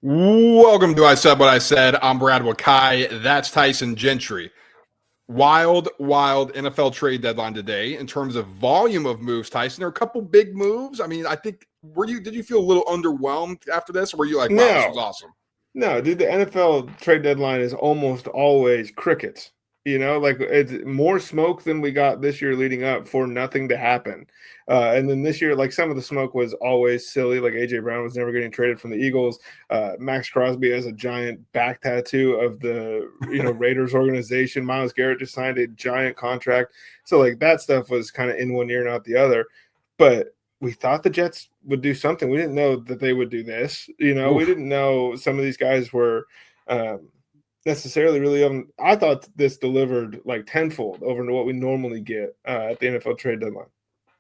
Welcome to I Said What I Said. I'm Brad Wakai. That's Tyson Gentry. Wild NFL trade deadline today in terms of volume of moves, Tyson. There are a couple big moves. I mean, I think, did you feel a little underwhelmed after this? Or were you like, wow, this was awesome? No, dude, the NFL trade deadline is almost always crickets. Like it's more smoke than we got this year leading up for nothing to happen. And then this year, like some of the smoke was always silly. Like A.J. Brown was never getting traded from the Eagles. Max Crosby has a giant back tattoo of the Raiders organization. Myles Garrett just signed a giant contract. So like that stuff was kind of in one ear, not the other. But we thought the Jets would do something. We didn't know that they would do this. We didn't know some of these guys were necessarily really I thought this delivered like tenfold over to what we normally get at the NFL trade deadline.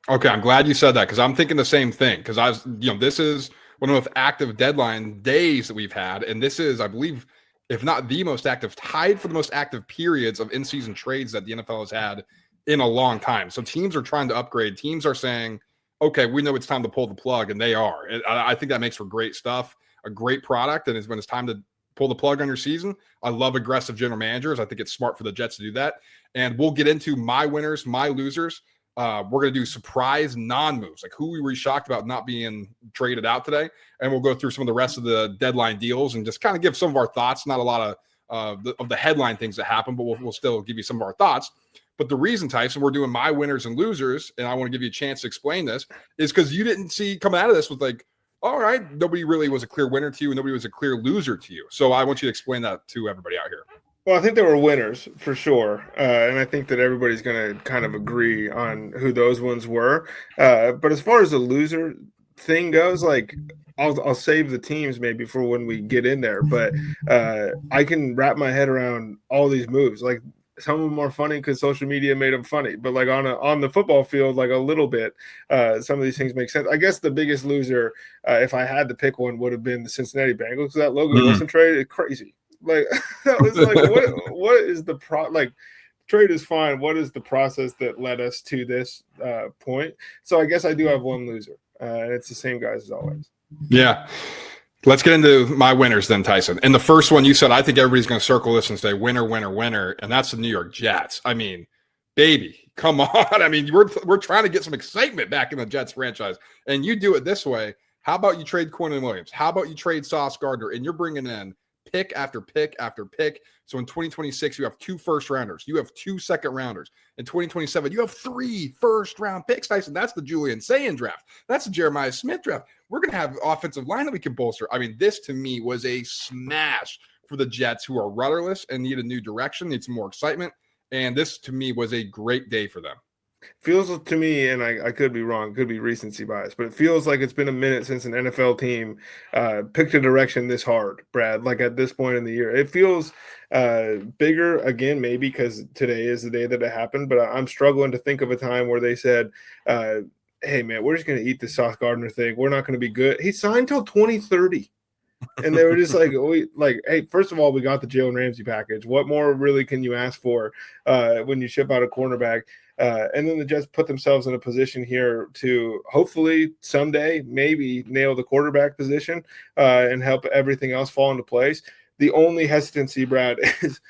Okay, I'm glad you said that because I'm thinking the same thing because this is one of the most active deadline days that we've had. And this is, I believe, if not the most active, tied for the most active periods of in-season trades that the NFL has had in a long time. So teams are trying to upgrade. Teams are saying, okay, we know it's time to pull the plug, and they are. I think that makes for great stuff, a great product, and when it's time to pull the plug on your season. I love aggressive general managers. I think it's smart for the Jets to do that. And we'll get into my winners, my losers. We're going to do surprise non-moves, like who we were shocked about not being traded out today. And we'll go through some of the rest of the deadline deals and just kind of give some of our thoughts. Not a lot of the headline things that happen, but we'll still give you some of our thoughts. But the reason, Tyson, we're doing my winners and losers, and I want to give you a chance to explain this, is because you didn't see coming out of this with like, all right, nobody really was a clear winner to you, and nobody was a clear loser to you. So I want you to explain that to everybody out here. Well, I think there were winners for sure, and I think that everybody's going to kind of agree on who those ones were. But as far as the loser thing goes, like I'll save the teams maybe for when we get in there. But I can wrap my head around all these moves. Like some of them are funny because social media made them funny, but like on the football field, like a little bit, some of these things make sense. I guess the biggest loser, if I had to pick one, would have been the Cincinnati Bengals. That Logan Wilson trade is crazy. Like that was like what is the trade is fine. What is the process that led us to this point? So I guess I do have one loser, and it's the same guys as always. Yeah. Let's get into my winners then, Tyson. And the first one you said, I think everybody's going to circle this and say winner, winner, winner, and that's the New York Jets. I mean, baby, come on. I mean, we're trying to get some excitement back in the Jets franchise, and you do it this way. How about you trade Quinnen Williams? How about you trade Sauce Gardner, and you're bringing in pick after pick after pick. So in 2026, you have 2 first-rounders. You have 2 second-rounders. In 2027, you have 3 first-round picks, Tyson. That's the Julian Sayin draft. That's the Jeremiah Smith draft. We're going to have offensive line that we can bolster. I mean, this to me was a smash for the Jets, who are rudderless and need a new direction, need some more excitement. And this to me was a great day for them. Feels to me, and I could be wrong, could be recency bias, but it feels like it's been a minute since an NFL team picked a direction this hard, Brad, like at this point in the year. It feels bigger, again, maybe because today is the day that it happened, but I'm struggling to think of a time where they said, hey, man, we're just going to eat the Sauce Gardner thing. We're not going to be good. He signed till 2030. And they were just like, hey, first of all, we got the Jalen Ramsey package. What more really can you ask for when you ship out a cornerback? And then the Jets put themselves in a position here to hopefully someday maybe nail the quarterback position and help everything else fall into place. The only hesitancy, Brad, is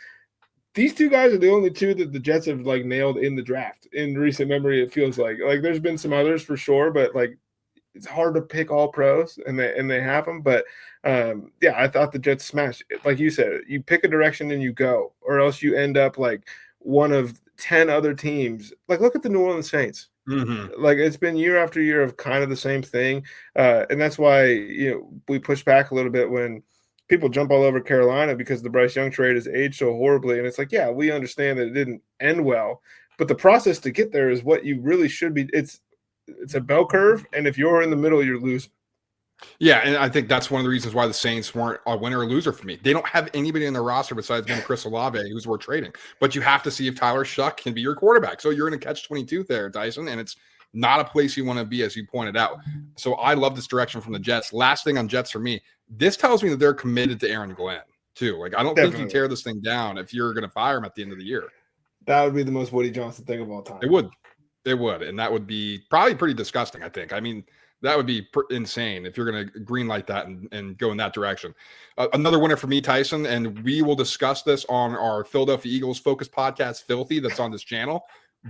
these 2 guys are the only 2 that the Jets have like nailed in the draft in recent memory. It feels like there's been some others for sure, but like it's hard to pick all pros and they have them. But yeah, I thought the Jets smashed it. Like you said, you pick a direction and you go, or else you end up like one of 10 other teams. Like look at the New Orleans Saints. Mm-hmm. Like it's been year after year of kind of the same thing. And that's why, we push back a little bit when people jump all over Carolina because the Bryce Young trade has aged so horribly. And it's like, yeah, we understand that it didn't end well, but the process to get there is what you really should be. It's a bell curve. And if you're in the middle, you're losing. Yeah, and I think that's one of the reasons why the Saints weren't a winner or loser for me. They don't have anybody in their roster besides Chris Olave, who's worth trading. But you have to see if Tyler Shuck can be your quarterback. So you're in a catch-22 there, Tyson, and it's not a place you want to be, as you pointed out. So I love this direction from the Jets. Last thing on Jets for me, this tells me that they're committed to Aaron Glenn, too. Like, I don't think you tear this thing down if you're going to fire him at the end of the year. That would be the most Woody Johnson thing of all time. It would. And that would be probably pretty disgusting, I think. I mean, That would be insane if you're going to green light that and go in that direction. Another winner for me, Tyson, and we will discuss this on our Philadelphia Eagles Focus podcast, Filthy, that's on this channel.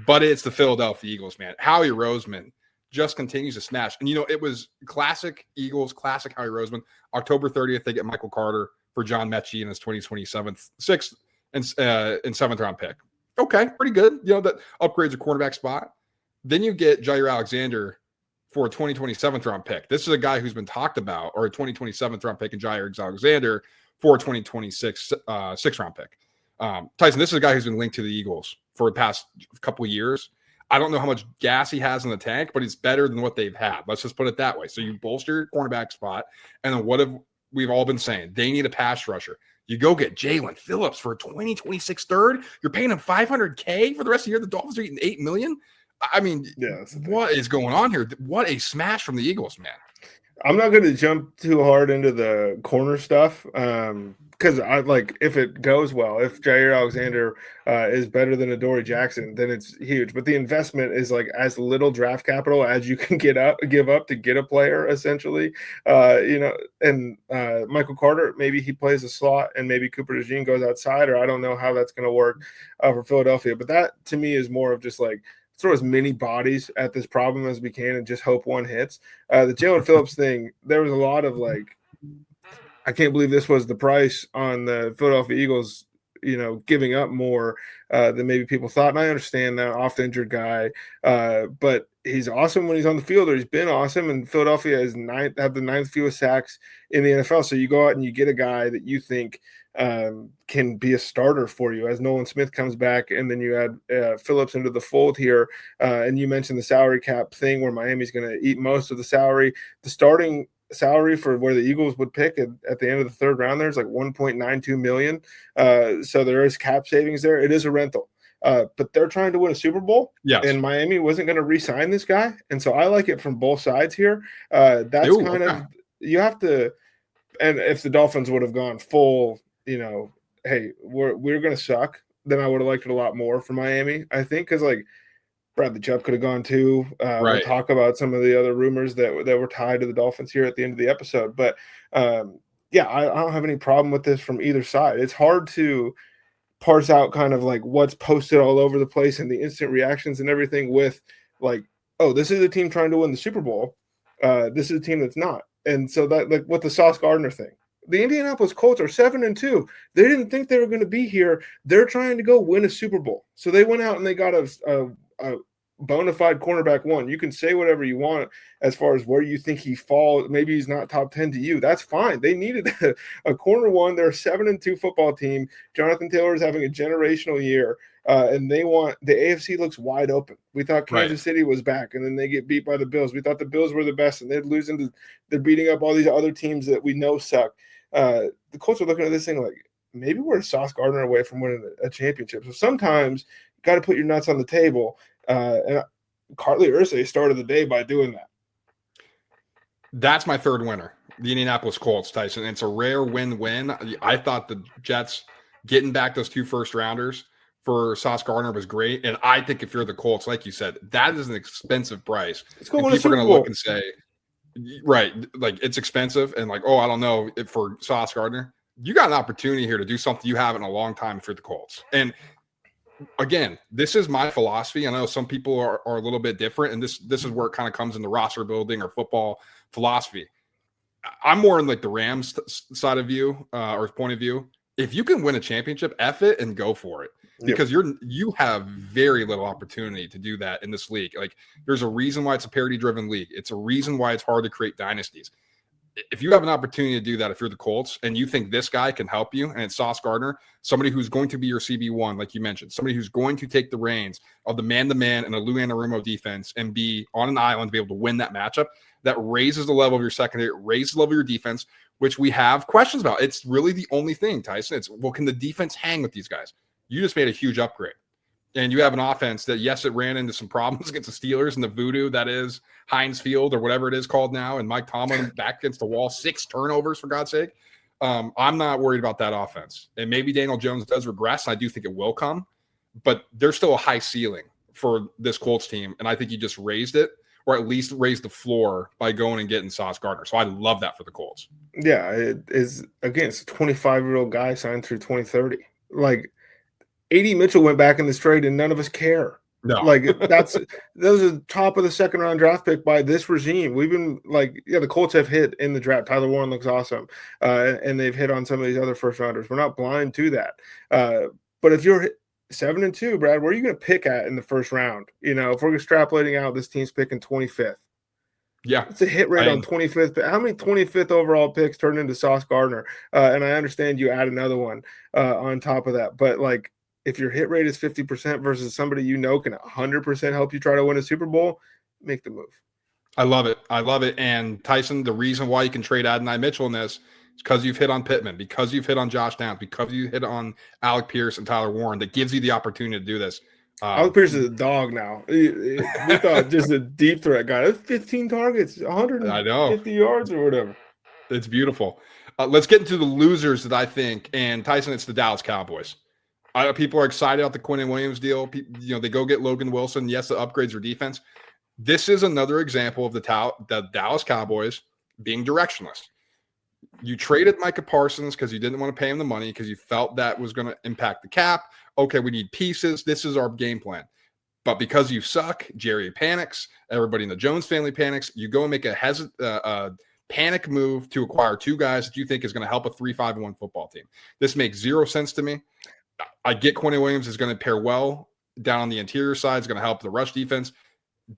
But it's the Philadelphia Eagles, man. Howie Roseman just continues to smash. And, it was classic Eagles, classic Howie Roseman. October 30th, they get Michael Carter for John Mechie in his 2027 6th and 7th round pick. Okay, pretty good. That upgrades a quarterback spot. Then you get Jair Alexander for a 2027 round pick. This is a guy who's been talked about, or a 2027 round pick in Jair Alexander for a 2026 6th round pick. Tyson, this is a guy who's been linked to the Eagles for the past couple of years. I don't know how much gas he has in the tank, but it's better than what they've had. Let's just put it that way. So you bolster your cornerback spot. And then what have we've all been saying? They need a pass rusher. You go get Jalen Phillips for a 2026 third. You're paying him $500K for the rest of the year. The Dolphins are eating $8 million. I mean, what is going on here? What a smash from the Eagles, man. I'm not going to jump too hard into the corner stuff because if it goes well, if Jair Alexander is better than Adoree Jackson, then it's huge. But the investment is as little draft capital as you can give up to get a player, essentially. And Michael Carter, maybe he plays a slot and maybe Cooper DeJean goes outside, or I don't know how that's going to work for Philadelphia. But that to me is more of just throw as many bodies at this problem as we can and just hope one hits. The Jalen Phillips thing, there was a lot of I can't believe this was the price on the Philadelphia Eagles, giving up more than maybe people thought. And I understand that oft-injured guy, but he's awesome when he's on the field, or he's been awesome. And Philadelphia have the 9th fewest sacks in the NFL. So you go out and you get a guy that you think can be a starter for you as Nolan Smith comes back, and then you add Phillips into the fold here. And you mentioned the salary cap thing where Miami's going to eat most of the salary. The starting salary for where the Eagles would pick at the end of the 3rd round, there's $1.92 million. So there is cap savings there. It is a rental. But they're trying to win a Super Bowl, yes. And Miami wasn't going to re-sign this guy. And so I like it from both sides here. That's you have to, and if the Dolphins would have gone full, hey, we're going to suck, then I would have liked it a lot more for Miami, I think, because Bradley Chubb could have gone too. Right. We'll talk about some of the other rumors that were tied to the Dolphins here at the end of the episode. But, I don't have any problem with this from either side. It's hard to parse out kind of what's posted all over the place and the instant reactions and everything with oh, this is a team trying to win the Super Bowl. This is a team that's not. And so that with the Sauce Gardner thing. The Indianapolis Colts are 7-2. They didn't think they were going to be here. They're trying to go win a Super Bowl. So they went out and they got a bona fide cornerback one. You can say whatever you want as far as where you think he falls. Maybe he's not top 10 to you. That's fine. They needed a corner one. They're a 7-2 football team. Jonathan Taylor is having a generational year, and the AFC looks wide open. We thought Kansas City was back, and then they get beat by the Bills. We thought the Bills were the best, and they're beating up all these other teams that we know suck. The Colts are looking at this thing maybe we're a Sauce Gardner away from winning a championship. So sometimes you got to put your nuts on the table. And Carly Ursay started the day by doing that. That's my 3rd winner, the Indianapolis Colts, Tyson. It's a rare win-win. I thought the Jets getting back those 2 first-rounders for Sauce Gardner was great. And I think if you're the Colts, like you said, that is an expensive price. People are going to look and say, right, it's expensive and I don't know if for Sauce Gardner. You got an opportunity here to do something you haven't in a long time if you're the Colts. And again, this is my philosophy. I know some people are a little bit different, and this is where it kind of comes into roster building or football philosophy. I'm more in the Rams side of view or point of view. If you can win a championship, F it and go for it, because you have very little opportunity to do that in this league. There's a reason why it's a parity-driven league. It's a reason why it's hard to create dynasties. If you have an opportunity to do that, if you're the Colts and you think this guy can help you, and it's Sauce Gardner, somebody who's going to be your CB1, like you mentioned, somebody who's going to take the reins of the man-to-man and a Lou Anarumo defense and be on an island to be able to win that matchup, that raises the level of your secondary, raises the level of your defense, which we have questions about. It's really the only thing, Tyson. Can the defense hang with these guys? You just made a huge upgrade. And you have an offense that, yes, it ran into some problems against the Steelers and the voodoo that is Heinz Field or whatever it is called now, and Mike Tomlin back against the wall, 6 turnovers, for God's sake. I'm not worried about that offense. And maybe Daniel Jones does regress, and I do think it will come, but there's still a high ceiling for this Colts team, and I think you just raised it, or at least raise the floor by going and getting Sauce Gardner. So I love that for the Colts. Yeah, it is. Again, it's a 25-year-old guy signed through 2030. Like, A.D. Mitchell went back in this trade, and none of us care. No. Like, those are top of the second round draft pick by this regime. We've been the Colts have hit in the draft. Tyler Warren looks awesome, and they've hit on some of these other first rounders. We're not blind to that. But if you're 7-2, Brad, where are you going to pick at in the first round? If we're extrapolating out, this team's picking 25th. Yeah, it's a hit rate on 25th. How many 25th overall picks turn into Sauce Gardner? And I understand you add another one on top of that, but if your hit rate is 50% versus somebody can 100% help you try to win a Super Bowl, make the move. I love it. And Tyson, the reason why you can trade Adonai Mitchell in this is because you've hit on Pittman, because you've hit on Josh Downs, because you hit on Alec Pierce and Tyler Warren. That gives you the opportunity to do this. Alec Pierce is a dog now. We thought just a deep threat guy. That's 15 targets, 150 yards or whatever. It's beautiful. Let's get into the losers that I think. And Tyson, it's the Dallas Cowboys. People are excited about the Quinnen Williams deal. They go get Logan Wilson. Yes, the upgrades their defense. This is another example of the Dallas Cowboys being directionless. You traded Micah Parsons because you didn't want to pay him the money because you felt that was going to impact the cap. Okay, we need pieces. This is our game plan. But because you suck, Jerry panics. Everybody in the Jones family panics. You go and make a panic move to acquire two guys that you think is going to help a 3-5-1 football team. This makes zero sense to me. I get Quinnen Williams is going to pair well down on the interior side. It's going to help the rush defense.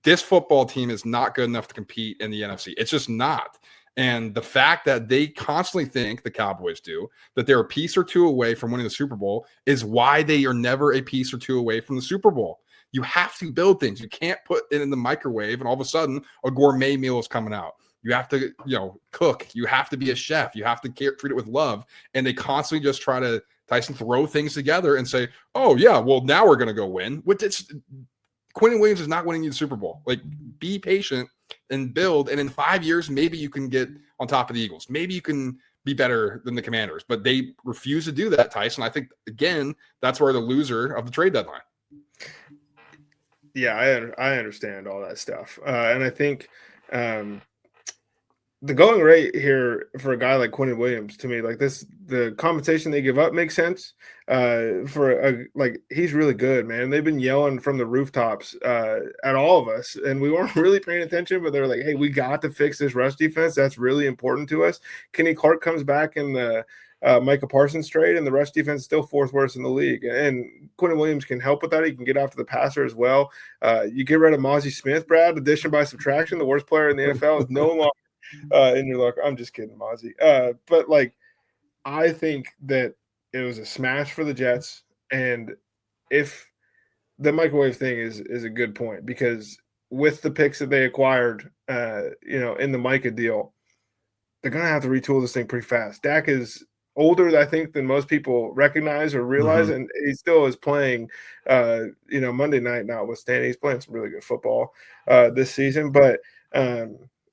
This football team is not good enough to compete in the NFC. It's just not. And the fact that they constantly think, the Cowboys do, that they're a piece or two away from winning the Super Bowl is why they are never a piece or two away from the Super Bowl. You have to build things. You can't put it in the microwave and all of a sudden a gourmet meal is coming out. You have to, cook. You have to be a chef. You have to treat it with love. And they constantly just try to, Tyson, throw things together and say, oh, yeah, well, now we're going to go win. Quinnen Williams is not winning you the Super Bowl. Be patient and build. And in 5 years, maybe you can get on top of the Eagles. Maybe you can be better than the Commanders. But they refuse to do that, Tyson. I think, again, that's where the loser of the trade deadline. Yeah, I understand all that stuff. And I think the going rate here for a guy like Quinnen Williams, to me, the compensation they give up makes sense. He's really good, man. They've been yelling from the rooftops at all of us, and we weren't really paying attention. But they're like, "Hey, we got to fix this rush defense. That's really important to us." Kenny Clark comes back in the Micah Parsons trade, and the rush defense is still fourth worst in the league. And Quinnen Williams can help with that. He can get after the passer as well. You get rid of Mozzie Smith, Brad. Addition by subtraction, the worst player in the NFL is no longer in your luck. I'm just kidding, Mozzie. But I think that it was a smash for the Jets. And if the microwave thing is a good point, because with the picks that they acquired, in the Micah deal, they're going to have to retool this thing pretty fast. Dak is older, I think, than most people recognize or realize. And he still is playing, Monday night notwithstanding. He's playing some really good football this season. But,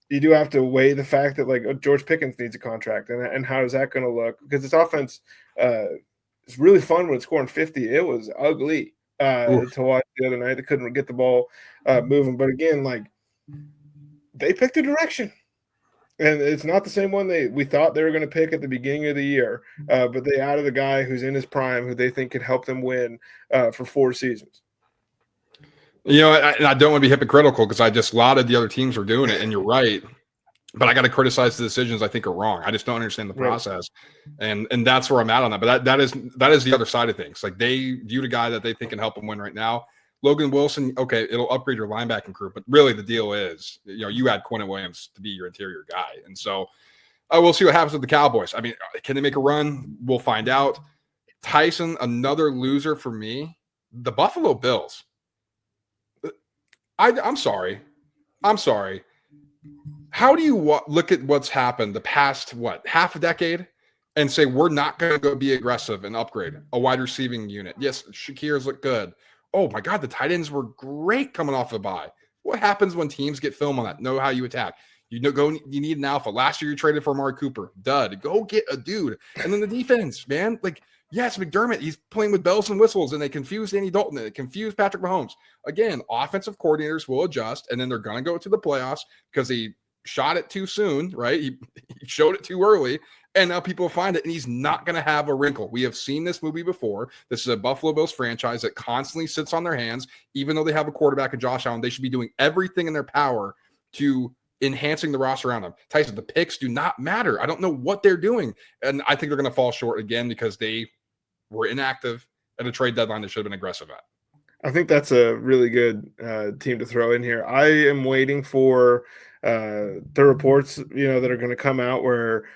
you do have to weigh the fact that George Pickens needs a contract, and how is that going to look? Because this offense is really fun when it's scoring 50. It was ugly to watch the other night. They couldn't get the ball moving. But again, they picked a direction, and it's not the same one we thought they were going to pick at the beginning of the year. But they added a guy who's in his prime, who they think could help them win for 4 seasons. I don't want to be hypocritical because a lot of the other teams are doing it, and you're right. But I got to criticize the decisions I think are wrong. I just don't understand the process, and that's where I'm at on that. But that is the other side of things. They viewed a guy that they think can help them win right now. Logan Wilson, okay, it'll upgrade your linebacking crew, but really the deal is, you add Quinnen Williams to be your interior guy, and so we'll see what happens with the Cowboys. I mean, can they make a run? We'll find out. Tyson, another loser for me, the Buffalo Bills. I'm sorry. How do you look at what's happened the past, half a decade and say we're not going to go be aggressive and upgrade a wide receiving unit? Yes, Shakir's look good. Oh, my God, the tight ends were great coming off the bye. What happens when teams get film on that? Know how you attack. You need an alpha. Last year you traded for Amari Cooper. Dud. Go get a dude. And then the defense, man. Yes, McDermott, he's playing with bells and whistles, and they confuse Andy Dalton, and they confuse Patrick Mahomes. Again, offensive coordinators will adjust, and then they're going to go to the playoffs because he shot it too soon, right? He showed it too early, and now people find it, and he's not going to have a wrinkle. We have seen this movie before. This is a Buffalo Bills franchise that constantly sits on their hands. Even though they have a quarterback in Josh Allen, they should be doing everything in their power to enhancing the roster around them. Tyson, the picks do not matter. I don't know what they're doing, and I think they're going to fall short again because they were inactive at a trade deadline they should have been aggressive at. I think that's a really good team to throw in here. I am waiting for the reports, that are going to come out where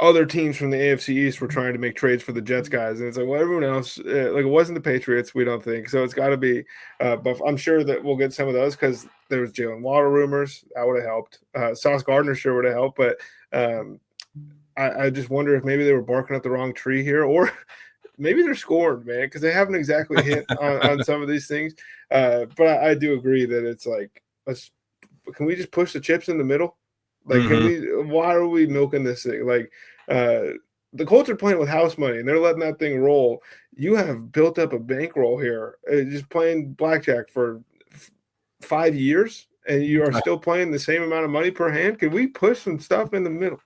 other teams from the AFC East were trying to make trades for the Jets guys, and it's like, well, everyone else, like it wasn't the Patriots, we don't think so. It's got to be, but I'm sure that we'll get some of those because there was Jalen Waddle rumors that would have helped. Sauce Gardner sure would have helped, but I just wonder if maybe they were barking up the wrong tree here, or maybe they're scored, man, because they haven't exactly hit on some of these things. But I do agree that it's like, can we just push the chips in the middle? Like, why are we milking this thing? Like, the Colts are playing with house money and they're letting that thing roll. You have built up a bankroll here, just playing blackjack for 5 years, and you are still playing the same amount of money per hand. Can we push some stuff in the middle?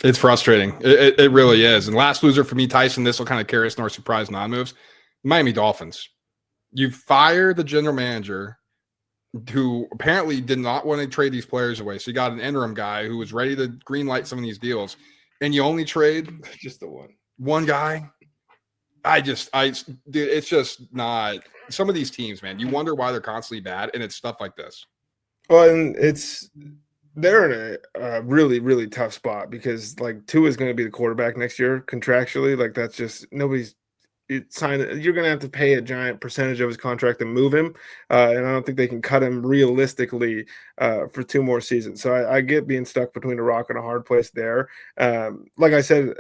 It's frustrating. It really is. And last loser for me, Tyson, this will kind of carry us in our surprise non-moves. Miami Dolphins. You fire the general manager who apparently did not want to trade these players away. So you got an interim guy who was ready to green light some of these deals. And you only trade just the one guy. Dude, it's just not – some of these teams, man, you wonder why they're constantly bad, and it's stuff like this. Well, and they're in a really, really tough spot because, like, Tua is going to be the quarterback next year contractually. Like, that's just – nobody's signed – you're going to have to pay a giant percentage of his contract to move him, and I don't think they can cut him realistically for 2 more seasons. So I get being stuck between a rock and a hard place there. Like I said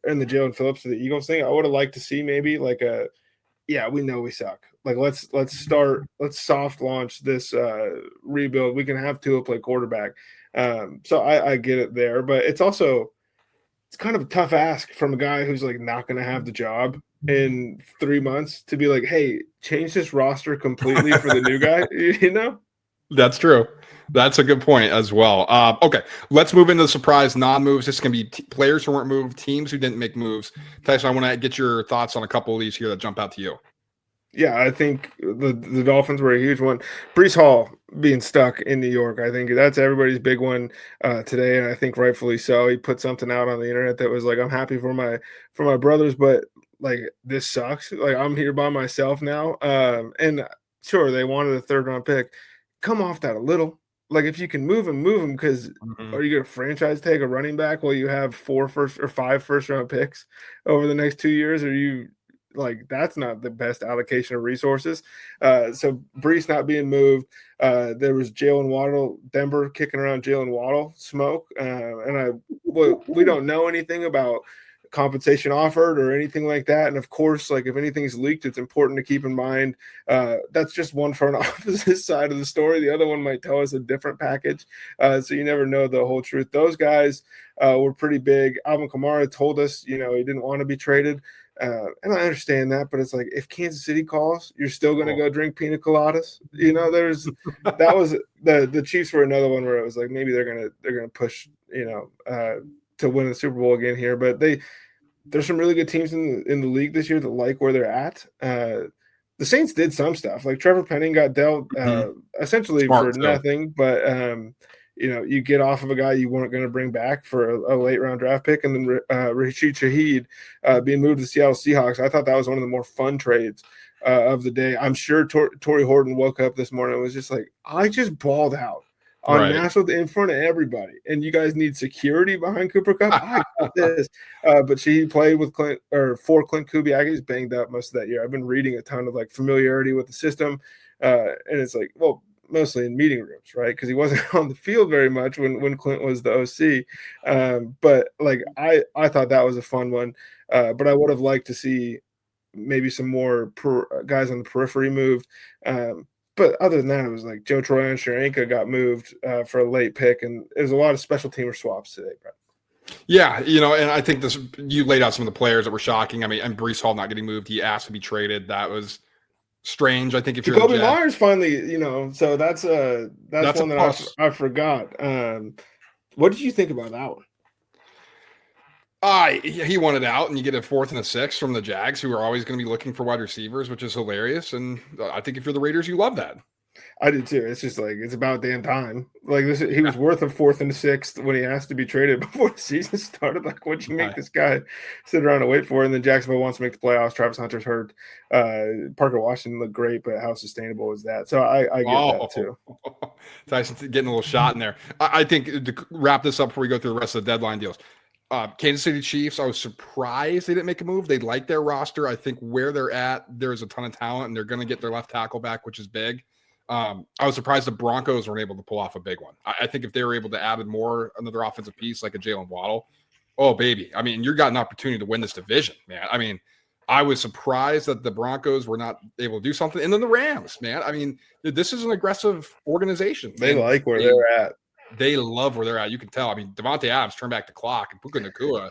in the Jalen Phillips to the Eagles thing, I would have liked to see maybe like we know we suck. Like, let's soft launch this rebuild. We can have Tua play quarterback. So I get it there, but it's kind of a tough ask from a guy who's like not going to have the job in 3 months to be like, hey, change this roster completely for the new guy. That's true. That's a good point as well. Okay, let's move into the surprise non-moves. This can be players who weren't moved, teams who didn't make moves. Tyson, I want to get your thoughts on a couple of these here that jump out to you. Yeah, I think the Dolphins were a huge one. Breece Hall being stuck in New York, I think that's everybody's big one today, and I think rightfully so. He put something out on the internet that was like, "I'm happy for my brothers, but like this sucks. Like, I'm here by myself now." And sure, they wanted a 3rd-round pick. Come off that a little. Like, if you can move him because are you going to franchise tag a running back while you have 5 first-round picks over the next 2 years? Are you like, that's not the best allocation of resources. So Breece not being moved. There was Jalen Waddle, Denver kicking around Jalen Waddle smoke. And we don't know anything about compensation offered or anything like that. And of course, like, if anything's leaked, it's important to keep in mind that's just one front office side of the story. The other one might tell us a different package. So you never know the whole truth. Those guys were pretty big. Alvin Kamara told us, he didn't want to be traded. And I understand that, but it's like, if Kansas City calls, you're still going to go drink pina coladas. That was the Chiefs were another one where it was like, maybe they're gonna push, to win the Super Bowl again here. But there's some really good teams in the league this year that like where they're at. The Saints did some stuff, like Trevor Penning got dealt essentially for nothing, but you get off of a guy you weren't going to bring back for a late round draft pick, and then Rashid Shaheed being moved to the Seattle Seahawks. I thought that was one of the more fun trades of the day. I'm sure Torrey Horton woke up this morning and was just like, I just balled out on national in front of everybody, and you guys need security behind Cooper Kupp. I got this. But she played with for Clint Kubiak. He's banged up most of that year. I've been reading a ton of like familiarity with the system, and it's like, well, mostly in meeting rooms, right? Because he wasn't on the field very much when Clint was the OC. But like, I thought that was a fun one. But I would have liked to see maybe some more guys on the periphery moved. But other than that, it was like Joe Troy and Sharenka got moved for a late pick, and there's a lot of special teamer swaps today, Brett. Yeah, and I think you laid out some of the players that were shocking. I mean, and Breece Hall not getting moved. He asked to be traded. That was strange. I think if you're the Jacoby Jets, Myers finally, so that's that's a one that plus. I forgot. What did you think about that one? He wanted out, and you get a 4th and a 6th from the Jags, who are always going to be looking for wide receivers, which is hilarious. And I think if you're the Raiders, you love that. I did too. It's just like it's about damn time. Like he was worth a 4th and a 6th when he asked to be traded before the season started. Like, what'd you make this guy sit around and wait for? And then Jacksonville wants to make the playoffs. Travis Hunter's hurt. Parker Washington looked great, but how sustainable is that? So I get that too. Tyson's getting a little shot in there. I think to wrap this up before we go through the rest of the deadline deals. Kansas City Chiefs, I was surprised they didn't make a move. They like their roster. I think where they're at, there's a ton of talent, and they're going to get their left tackle back, which is big. I was surprised the Broncos weren't able to pull off a big one. I think if they were able to add another offensive piece like a Jalen Waddle, oh, baby. I mean, you got an opportunity to win this division, man. I mean, I was surprised that the Broncos were not able to do something. And then the Rams, man. I mean, this is an aggressive organization. They like where they're at. They love where they're at. You can tell. I mean, Devontae Adams turned back the clock, and Puka Nacua,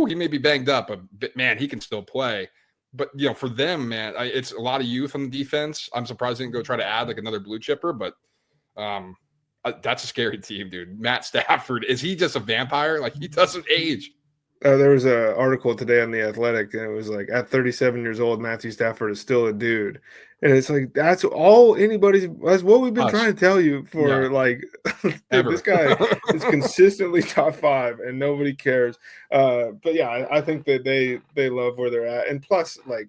he may be banged up, but man, he can still play. But for them, man, it's a lot of youth on the defense. I'm surprised they didn't go try to add like another blue chipper, but that's a scary team, dude. Matt Stafford, is he just a vampire? Like, he doesn't age. There was an article today on The Athletic, and it was like, at 37 years old, Matthew Stafford is still a dude. And it's like, that's what we've been trying to tell you for this guy is consistently top 5 and nobody cares. But yeah, I think that they love where they're at. And plus, like,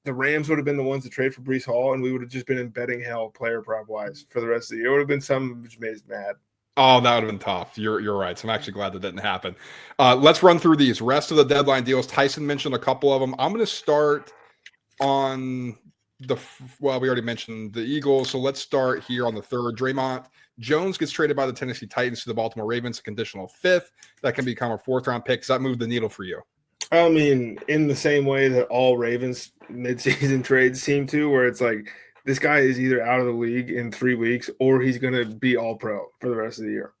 the Rams would have been the ones to trade for Breece Hall, and we would have just been in betting hell player prop wise for the rest of the year. It would have been something which made us mad. Oh, that would have been tough. You're right. So I'm actually glad that didn't happen. Let's run through these rest of the deadline deals. Tyson mentioned a couple of them. I'm going to start on we already mentioned the Eagles. So let's start here on the 3rd. Draymond Jones gets traded by the Tennessee Titans to the Baltimore Ravens, a conditional 5th. That can become a 4th-round pick. Does that move the needle for you? I mean, in the same way that all Ravens midseason trades seem to, where it's like, this guy is either out of the league in 3 weeks or he's going to be all pro for the rest of the year.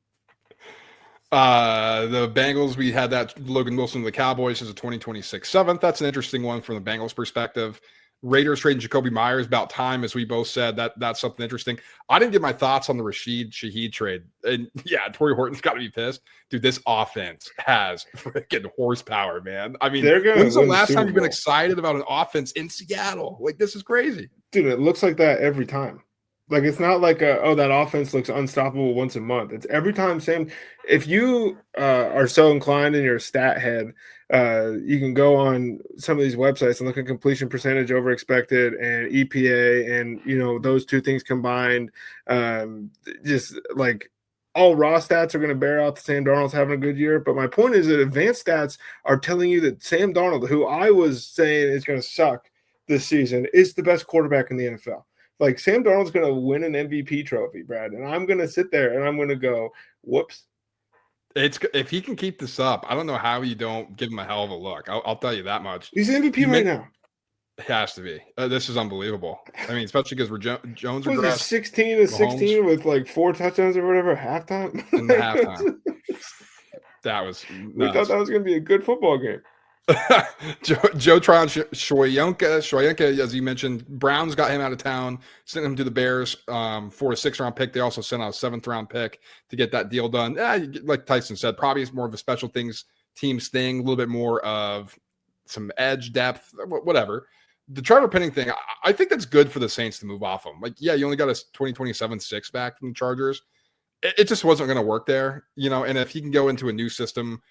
The Bengals, we had that Logan Wilson of the Cowboys as a 2026 7th. That's an interesting one from the Bengals perspective. Raiders trading Jacoby Myers, about time, as we both said. That's something interesting. I didn't get my thoughts on the Rashid Shaheed trade. And yeah, Torrey Horton's got to be pissed. Dude, this offense has freaking horsepower, man. I mean, when's the last time you've been excited about an offense in Seattle? Like, this is crazy. Dude, it looks like that every time. Like, it's not like, that offense looks unstoppable once a month. It's every time same. If you are so inclined and you're a stat head, you can go on some of these websites and look at completion percentage over expected and EPA, and, those two things combined, just like all raw stats are going to bear out that Sam Darnold's having a good year. But my point is that advanced stats are telling you that Sam Darnold, who I was saying is going to suck this season, is the best quarterback in the NFL. Like, Sam Darnold's going to win an MVP trophy, Brad, and I'm going to sit there and I'm going to go, whoops. If he can keep this up, I don't know how you don't give him a hell of a look. I'll tell you that much. He's MVP right now. It has to be. This is unbelievable. I mean, especially because Jones was it 16 to 16 with like 4 touchdowns or whatever at halftime. In the halftime, that was nuts. We thought that was going to be a good football game. Joe Tryon Shoyinka, as you mentioned, Browns got him out of town, sent him to the Bears for a 6th-round pick. They also sent out a 7th-round pick to get that deal done. Like Tyson said, probably it's more of a special teams thing, a little bit more of some edge depth, whatever. The Trevor Penning thing, I think that's good for the Saints to move off him. Like, yeah, you only got a 2027 6 back from the Chargers. It just wasn't going to work there, and if he can go into a new system,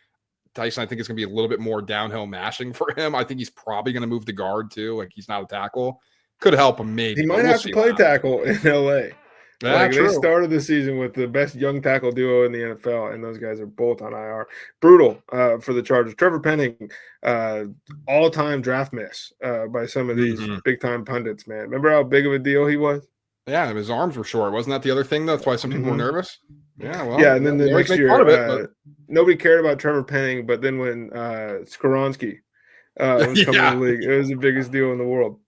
Tyson, I think it's going to be a little bit more downhill mashing for him. I think he's probably going to move to guard too. Like, he's not a tackle. Could help him maybe. He might have to play tackle in LA. Yeah, they started the season with the best young tackle duo in the NFL, and those guys are both on IR. Brutal for the Chargers. Trevor Penning, all-time draft miss by some of these big-time pundits, man. Remember how big of a deal he was? Yeah, his arms were short. Wasn't that the other thing, though? That's why some people were nervous. Yeah, well. Yeah, and then the next year, nobody cared about Trevor Penning, but then when Skoronski was coming to the league, it was the biggest deal in the world.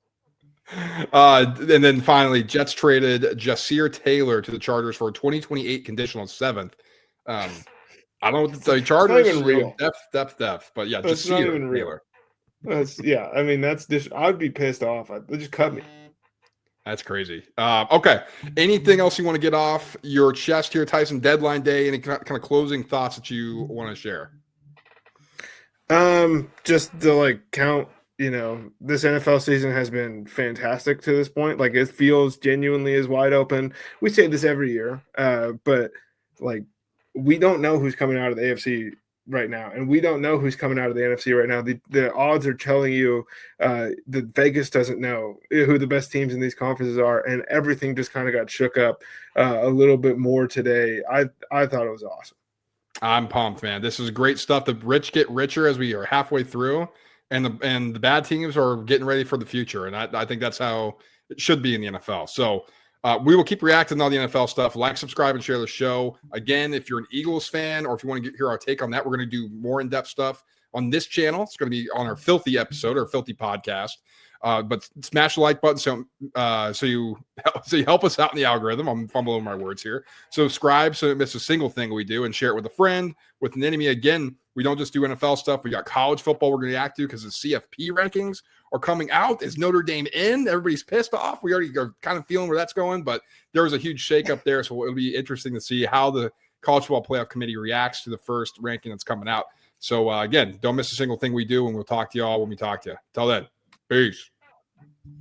And then finally, Jets traded Jasir Taylor to the Chargers for a 2028 conditional 7th. I don't know what the It's Chargers, not even real. Depth. But yeah, It's just not see even it, real. Taylor. I mean, I'd be pissed off. They just cut me. That's crazy. Okay. Anything else you want to get off your chest here, Tyson? Deadline day. Any kind of closing thoughts that you want to share? Just to count. This NFL season has been fantastic to this point. Like, it feels genuinely as wide open. We say this every year, but we don't know who's coming out of the AFC right now, and we don't know who's coming out of the NFC right now. The odds are telling you that Vegas doesn't know who the best teams in these conferences are, and everything just kind of got shook up a little bit more today. I thought it was awesome. I'm pumped, man. This is great stuff. The rich get richer as we are halfway through, and the bad teams are getting ready for the future. And I think that's how it should be in the NFL. So we will keep reacting to all the NFL stuff. Like, subscribe, and share the show. Again, if you're an Eagles fan, or if you want to hear our take on that, we're going to do more in-depth stuff on this channel. It's going to be on our Filthy episode, or Filthy podcast. But smash the like button so you help us out in the algorithm. I'm fumbling my words here. Subscribe so you don't miss a single thing we do, and share it with a friend, with an enemy. Again, we don't just do NFL stuff. We got college football we're going to react to because the CFP rankings are coming out. Is Notre Dame in? Everybody's pissed off. We already are kind of feeling where that's going, but there was a huge shakeup there. So it'll be interesting to see how the College Football Playoff Committee reacts to the first ranking that's coming out. So again, don't miss a single thing we do, and we'll talk to you all when we talk to you. Till then, peace.